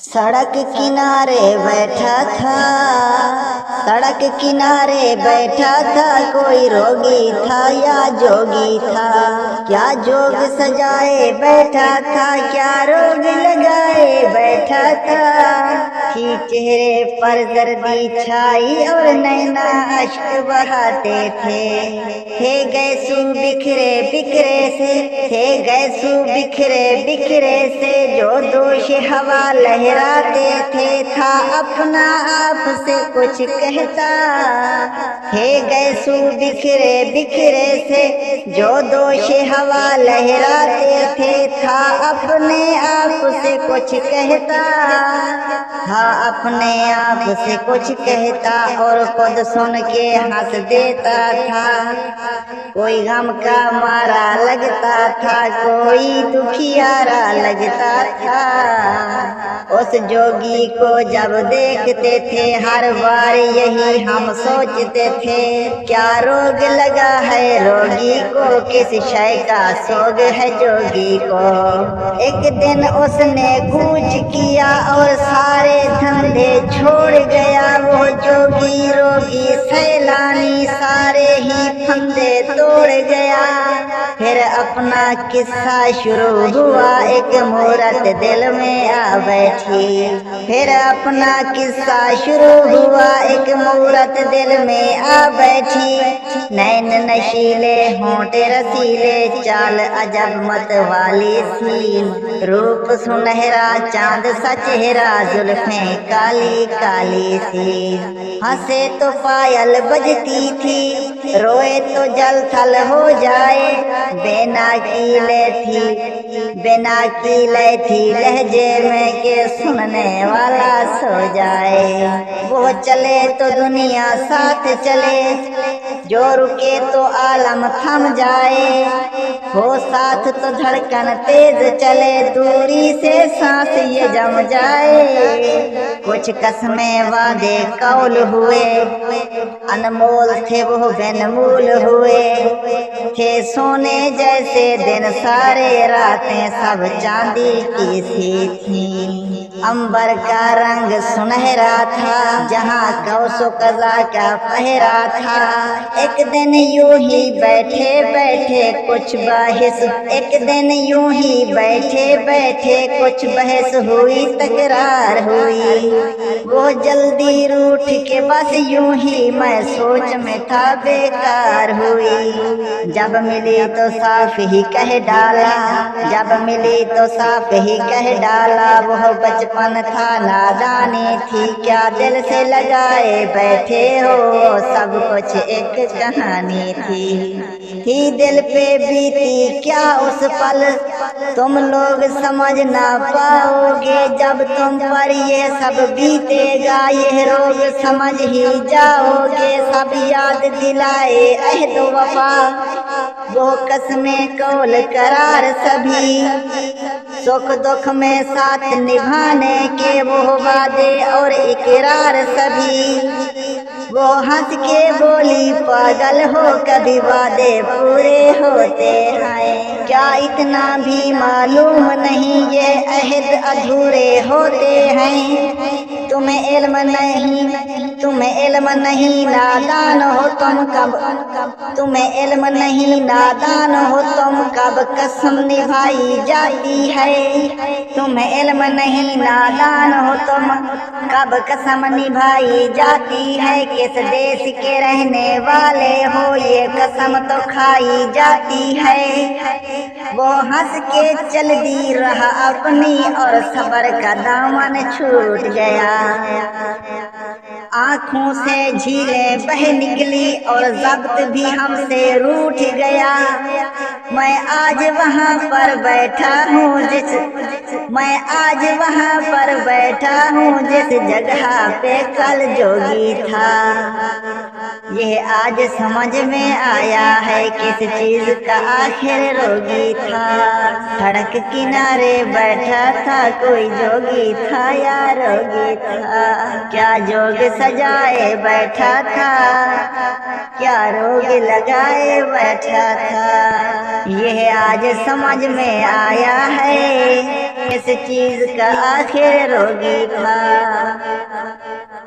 सड़क किनारे बैठा था, सड़क किनारे बैठा था, कोई रोगी था या जोगी था। क्या जोग सजाए बैठा था, क्या रोग लगाए बैठा था। थी चेहरे पर जर्दी छाई और नैना अश्क बहाते थे गैसू बिखरे बिखरे से, थे गैसू बिखरे बिखरे से, जो दोष हवा लहराते थे, था अपना आप से कुछ कहता। थे गैसू बिखरे बिखरे से, जो दोष हवा लहराते थे, था अपने आप से कुछ कहता। था अपने आप से कुछ कहता और खुद सुन के हंस देता था। कोई गम का मारा लगता था, कोई दुखियारा लगता था। उस जोगी को जब देखते थे, हर बार यही हम सोचते थे, क्या रोग लगा है रोगी को, किस शय का सोग है जोगी को। एक दिन उसने कूच किया और सारे धंधे छोड़ गया, वो जोगी रोगी सैलानी सारे ही फंदे तोड़ गया। फिर अपना किस्सा शुरू हुआ, एक मूरत दिल में आ बैठी। फिर अपना किस्सा शुरू हुआ, एक मूरत दिल में आ बैठी। नैन नशीले होंठ रसीले, चाल अजब मत वाली सी, रूप सुनहरा चांद सा चेहरा, जुल्फें काली काली सी। हंसे तो पायल बजती थी, रोए तो जल थल हो जाए। बेनाकीले थी लहजे में के सुनने वाला सो जाए। वो चले तो दुनिया साथ चले, जो रुके तो आलम थम जाए। हो साथ तो धड़कन तेज चले, दूरी से सांस ये जम जाए। कुछ कसमें वादे कौल हुए, अनमोल थे वो बेनमूल हुए। थे सोने जैसे दिन सारे, रातें सब चांदी की सी थी। अंबर का रंग सुनहरा था, जहाँ कौसो कज़ा का पहरा था। एक दिन यूं ही बैठे बैठे कुछ बहस, एक दिन यूं ही बैठे बैठे कुछ बहस हुई, तकरार हुई। वो जल्दी रूठ के बस यूं ही मैं सोच में था बेकार हुई। जब मिली तो साफ ही कह डाला, जब मिली तो साफ ही कह डाला, वो बचपन था नादानी थी, क्या दिल से लगाए बैठे हो, सब कुछ एक कहानी थी दिल पे बीती क्या उस पल, तुम लोग समझ ना पाओगे। जब तुम पर ये सब बीतेगा, ये रोग समझ ही जाओगे। सब याद दिलाए अहद वफा, वो कसमें कौल करार सभी, सुख दुख में साथ निभाने के वो वादे और इकरार सभी। वो हंस के बोली पागल हो, कभी वादे पूरे होते हैं क्या, इतना भी मालूम नहीं ये अहद अधूरे होते हैं। तुम्हें इल्म नहीं नादान हो तुम कब, तुम्हें इल्म नहीं नादान हो तुम कब कसम निभाई जाती है। तुम्हें इल्म नहीं नादान हो तुम कब कसम निभाई जाती है। किस देश के रहने वाले हो, ये कसम तो खाई जाती है। वो हंस के चल दी रहा अपनी और सबर का दामन छूट गया। आँखों से झीलें बह निकली और ज़ब्त भी हमसे रूठ गया। मैं आज वहाँ पर बैठा हूँ जिस जगह पे कल जोगी था। यह आज समझ में आया है किस चीज का आखिर रोगी था। सड़क किनारे बैठा था, कोई जोगी था या रोगी था। क्या जोग सजाए बैठा था, क्या रोग लगाए बैठा था। यह आज समझ में आया है کس چیز کا آخر روگی تھا